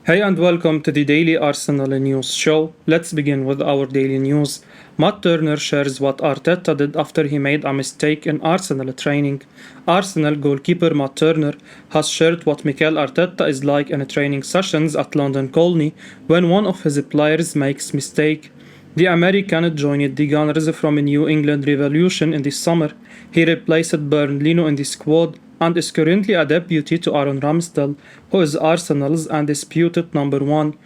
Hey and welcome to the Daily Arsenal News Show. Let's begin with our daily news. Matt Turner shares what Arteta did after he made a mistake in Arsenal training. Arsenal goalkeeper Matt Turner has shared what Mikel Arteta is like in training sessions at London Colney when one of his players makes mistake. The American joined the Gunners from New England Revolution in the summer. He replaced Bernardino in the squad and is currently a deputy to Aaron Ramsdale, who is Arsenal's undisputed number one.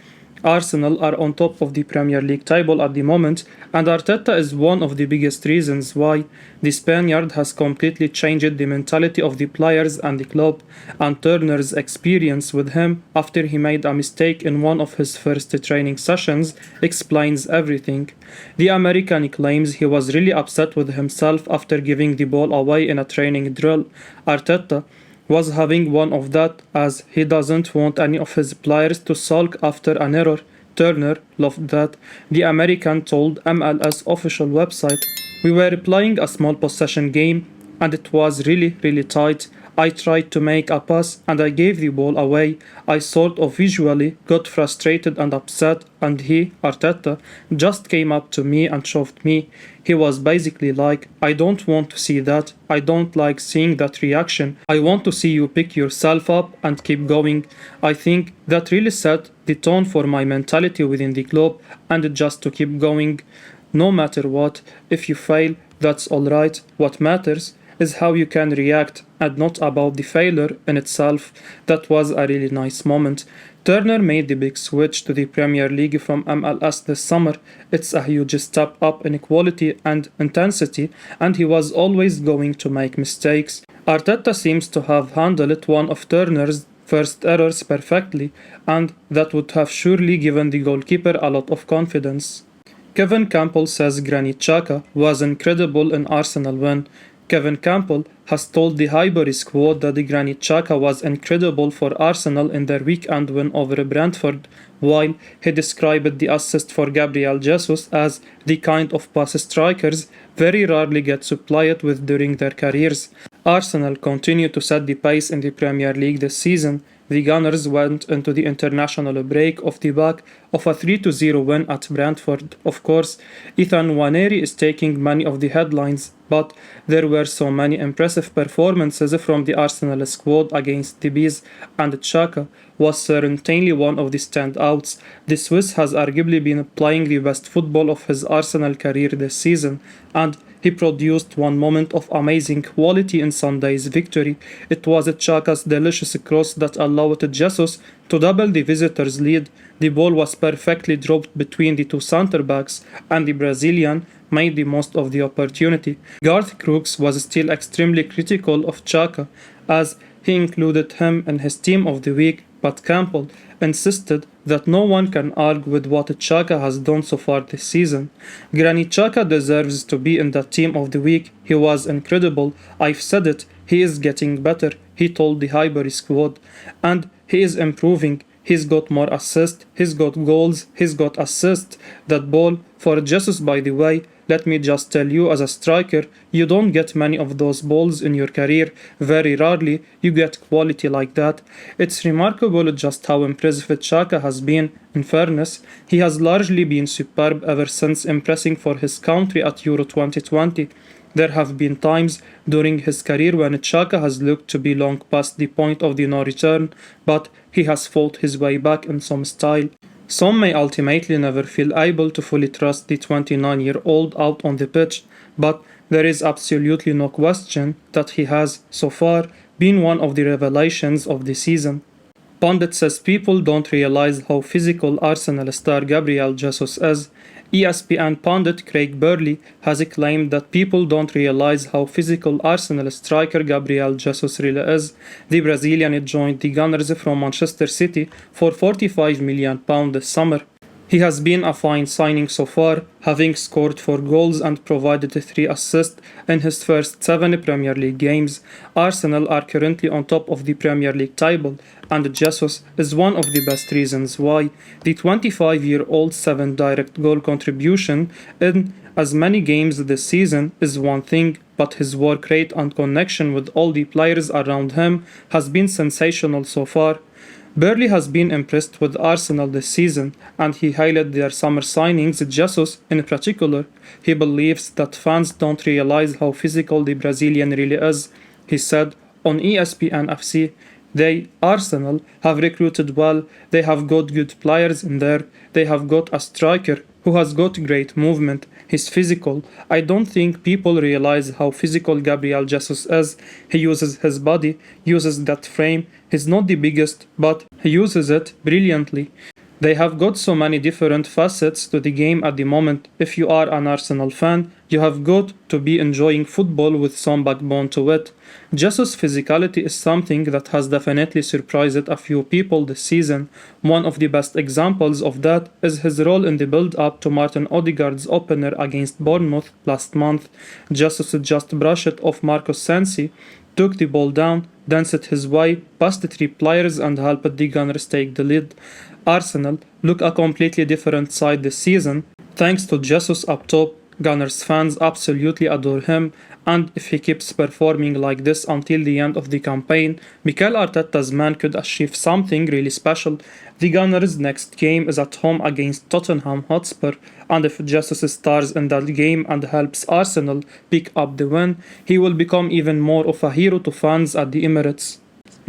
Arsenal are on top of the Premier League table at the moment, and Arteta is one of the biggest reasons why. The Spaniard has completely changed the mentality of the players and the club, and Turner's experience with him after he made a mistake in one of his first training sessions explains everything. The American claims he was really upset with himself after giving the ball away in a training drill. Arteta was having one of that, as he doesn't want any of his players to sulk after an error. Turner loved that. The American told MLS official website, "We were playing a small possession game and it was really tight. I tried to make a pass and I gave the ball away. I sort of visually got frustrated and upset, and he, Arteta, just came up to me and shoved me. He was basically like, I don't want to see that. I don't like seeing that reaction. I want to see you pick yourself up and keep going." I think that really set the tone for my mentality within the club, and just to keep going. No matter what, if you fail, that's alright. What matters is how you can react and not about the failure in itself. That was a really nice moment. Turner made the big switch to the Premier League from MLS this summer. It's a huge step up in quality and intensity, and he was always going to make mistakes. Arteta seems to have handled one of Turner's first errors perfectly, and that would have surely given the goalkeeper a lot of confidence. Kevin Campbell says Granit Xhaka was incredible in Arsenal win. Kevin Campbell has told the Highbury squad that the Granit Xhaka was incredible for Arsenal in their weekend win over Brentford, while he described the assist for Gabriel Jesus as the kind of pass strikers very rarely get supplied with during their careers. Arsenal continue to set the pace in the Premier League this season. The Gunners went into the international break off the back of a 3-0 win at Brentford. Of course, Ethan Nwaneri is taking many of the headlines, but there were so many impressive performances from the Arsenal squad against the Bees, and Chaka was certainly one of the standouts. The Swiss has arguably been playing the best football of his Arsenal career this season, and he produced one moment of amazing quality in Sunday's victory. It was Chaka's delicious cross that allowed Jesus to double the visitors' lead. The ball was perfectly dropped between the two centre-backs, and the Brazilian made the most of the opportunity. Garth Crooks was still extremely critical of Chaka, as he included him in his team of the week, but Campbell insisted that no one can argue with what Chaka has done so far this season. Granit Xhaka deserves to be in the team of the week. He was incredible. I've said it. He is getting better, he told the Highbury squad. And he is improving. He's got more assists, he's got goals, he's got assists. That ball for Jesus, by the way, let me just tell you, as a striker, you don't get many of those balls in your career. Very rarely you get quality like that. It's remarkable just how impressive Chaka has been. In fairness, he has largely been superb ever since impressing for his country at Euro 2020. There have been times during his career when Chaka has looked to be long past the point of the no return, but he has fought his way back in some style. Some may ultimately never feel able to fully trust the 29-year-old out on the pitch, but there is absolutely no question that he has, so far, been one of the revelations of the season. Pundit says people don't realize how physical Arsenal star Gabriel Jesus is. ESPN pundit Craig Burley has claimed that people don't realize how physical Arsenal striker Gabriel Jesus really is. The Brazilian joined the Gunners from Manchester City for £45 million this summer. He has been a fine signing so far, having scored 4 goals and provided 3 assists in his first 7 Premier League games. Arsenal are currently on top of the Premier League table, and Jesus is one of the best reasons why. The 25-year-old's 7 direct goal contribution in as many games this season is one thing, but his work rate and connection with all the players around him has been sensational so far. Burley has been impressed with Arsenal this season, and he highlighted their summer signings, Jesus in particular. He believes that fans don't realize how physical the Brazilian really is. He said on ESPN FC, they, Arsenal, have recruited well, they have got good players in there, they have got a striker who has got great movement, he's physical. I don't think people realize how physical Gabriel Jesus is. He uses his body, uses that frame. He's not the biggest, but he uses it brilliantly. They have got so many different facets to the game at the moment. If you are an Arsenal fan, you have got to be enjoying football with some backbone to it. Jesus' physicality is something that has definitely surprised a few people this season. One of the best examples of that is his role in the build-up to Martin Odegaard's opener against Bournemouth last month. Jesus just brushed off Marcos Sensi, took the ball down, danced his way past the three players and helped the Gunners take the lead. Arsenal look a completely different side this season. Thanks to Jesus up top, Gunners fans absolutely adore him, and if he keeps performing like this until the end of the campaign, Mikel Arteta's man could achieve something really special. The Gunners' next game is at home against Tottenham Hotspur, and if Jesus stars in that game and helps Arsenal pick up the win, he will become even more of a hero to fans at the Emirates.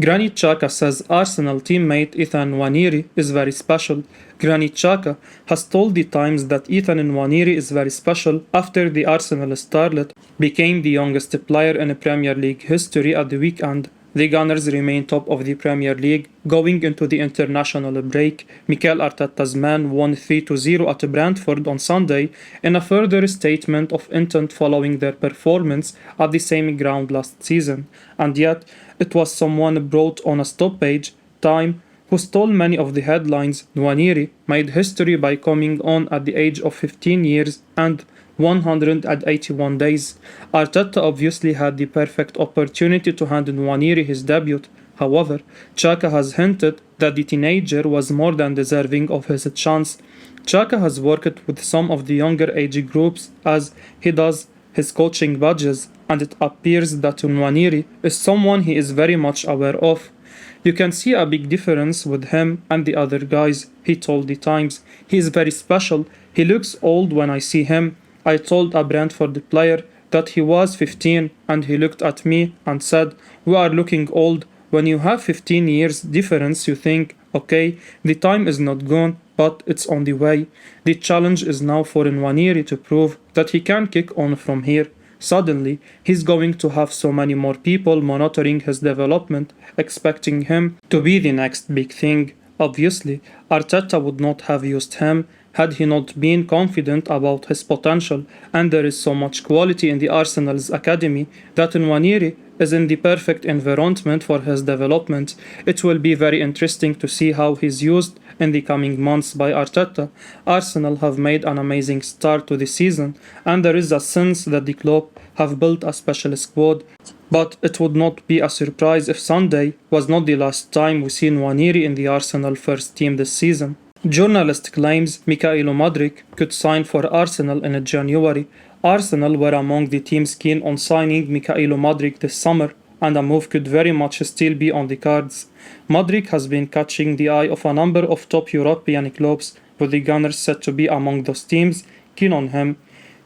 Granit Xhaka says Arsenal teammate Ethan Nwaneri is very special. Granit Xhaka has told the Times that Ethan Nwaneri is very special after the Arsenal starlet became the youngest player in Premier League history at the weekend. The Gunners remain top of the Premier League going into the international break. Mikel Arteta's man won 3-0 at Brentford on Sunday in a further statement of intent following their performance at the same ground last season. And yet, it was someone brought on a stoppage time who stole many of the headlines. Nwaneri made history by coming on at the age of 15 years and 181 days. Arteta obviously had the perfect opportunity to hand Nwaneri his debut. However, Chaka has hinted that the teenager was more than deserving of his chance. Chaka has worked with some of the younger age groups as he does his coaching badges, and it appears that Nwaneri is someone he is very much aware of. You can see a big difference with him and the other guys, he told the Times. He is very special. He looks old when I see him. I told a Brentford player that he was 15 and he looked at me and said, "We are looking old." When you have 15 years difference, you think, okay, the time is not gone, but it's on the way. The challenge is now for Nwaneri to prove that he can kick on from here. Suddenly, he's going to have so many more people monitoring his development, expecting him to be the next big thing. Obviously, Arteta would not have used him had he not been confident about his potential, and there is so much quality in the Arsenal's academy that Nwaneri is in the perfect environment for his development. It will be very interesting to see how he's used in the coming months by Arteta. Arsenal have made an amazing start to the season, and there is a sense that the club have built a special squad. But it would not be a surprise if Sunday was not the last time we see Nwaneri in the Arsenal first team this season. Journalist claims Mykhaylo Mudryk could sign for Arsenal in January. Arsenal were among the teams keen on signing Mykhaylo Mudryk this summer, and a move could very much still be on the cards. Modric has been catching the eye of a number of top European clubs, with the Gunners said to be among those teams keen on him.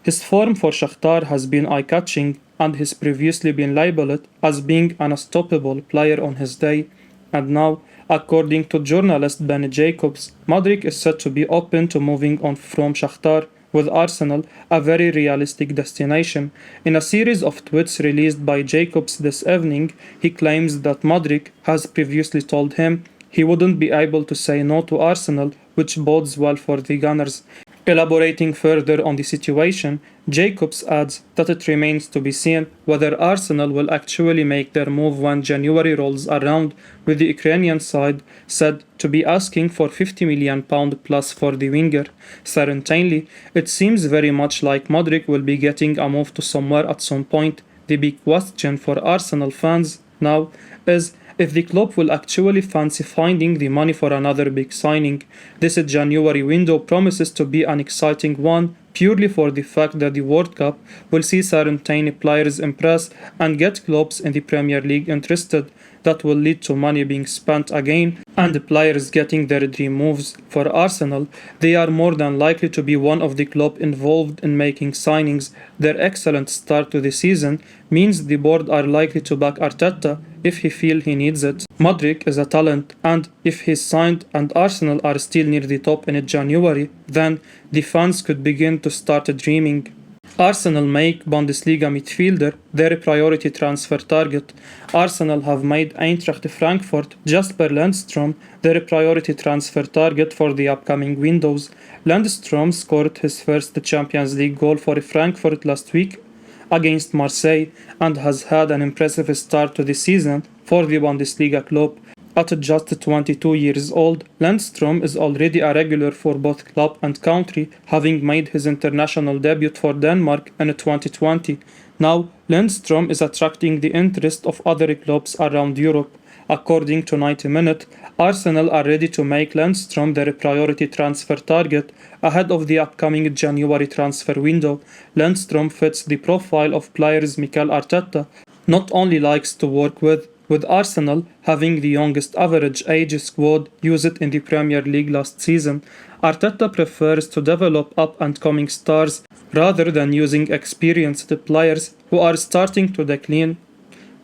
His form for Shakhtar has been eye-catching, and he's previously been labelled as being an unstoppable player on his day. And now, according to journalist Ben Jacobs, Modric is said to be open to moving on from Shakhtar, with Arsenal a very realistic destination. In a series of tweets released by Jacobs this evening, he claims that Modric has previously told him he wouldn't be able to say no to Arsenal, which bodes well for the Gunners. Elaborating further on the situation, Jacobs adds that it remains to be seen whether Arsenal will actually make their move when January rolls around, with the Ukrainian side said to be asking for £50 million plus for the winger. Certainly, it seems very much like Modric will be getting a move to somewhere at some point. The big question for Arsenal fans now is if the club will actually fancy finding the money for another big signing. This January window promises to be an exciting one, purely for the fact that the World Cup will see certain players impress and get clubs in the Premier League interested. That will lead to money being spent again, and the players getting their dream moves. For Arsenal, they are more than likely to be one of the club involved in making signings. Their excellent start to the season means the board are likely to back Arteta if he feel he needs it. Modric is a talent, and if he's signed and Arsenal are still near the top in January, then the fans could begin to start dreaming. Arsenal make Bundesliga midfielder their priority transfer target. Arsenal have made Eintracht Frankfurt Jasper Lundstrom their priority transfer target for the upcoming windows. Lundstrom scored his first Champions League goal for Frankfurt last week against Marseille and has had an impressive start to the season for the Bundesliga club. At just 22 years old, Lundstrom is already a regular for both club and country, having made his international debut for Denmark in 2020. Now, Lundstrom is attracting the interest of other clubs around Europe. According to 90 Minute, Arsenal are ready to make Lundstrom their priority transfer target ahead of the upcoming January transfer window. Lundstrom fits the profile of players Mikel Arteta not only likes to work with Arsenal having the youngest average age squad used in the Premier League last season. Arteta prefers to develop up-and-coming stars rather than using experienced players who are starting to decline,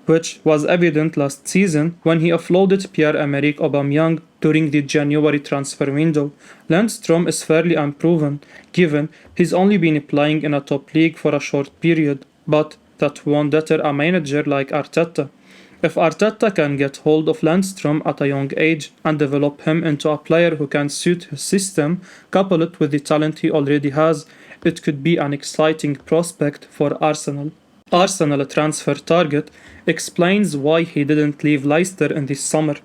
which was evident last season when he offloaded Pierre-Emerick Aubameyang during the January transfer window. Lundstrom is fairly unproven, given he's only been playing in a top league for a short period, but that won't deter a manager like Arteta. If Arteta can get hold of Lundstrom at a young age and develop him into a player who can suit his system, couple it with the talent he already has, it could be an exciting prospect for Arsenal. Arsenal transfer target explains why he didn't leave Leicester in this summer.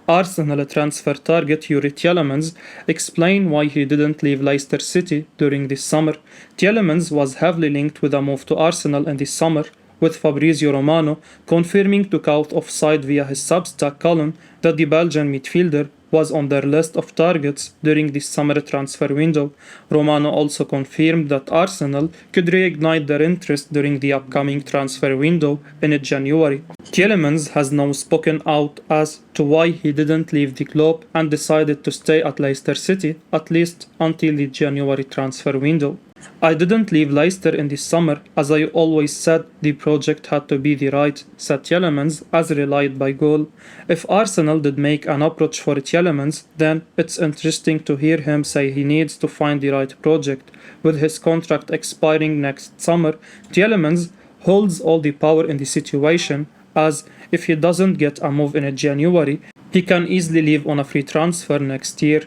Arsenal transfer target Yuri Tielemans explain why he didn't leave Leicester City during this summer. Tielemans was heavily linked with a move to Arsenal in this summer, with Fabrizio Romano confirming to Count Offside via his Substack column that the Belgian midfielder was on their list of targets during this summer transfer window. Romano also confirmed that Arsenal could reignite their interest during the upcoming transfer window in January. Tielemans has now spoken out as to why he didn't leave the club and decided to stay at Leicester City, at least until the January transfer window. I didn't leave Leicester in this summer, as I always said the project had to be the right, said Tielemans, as relayed by Goal. If Arsenal did make an approach for Tielemans, then it's interesting to hear him say he needs to find the right project. With his contract expiring next summer, Tielemans holds all the power in the situation, as if he doesn't get a move in January, he can easily leave on a free transfer next year.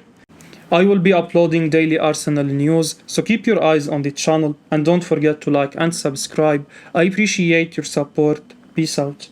I will be uploading daily Arsenal news, so keep your eyes on the channel and don't forget to like and subscribe. I appreciate your support. Peace out.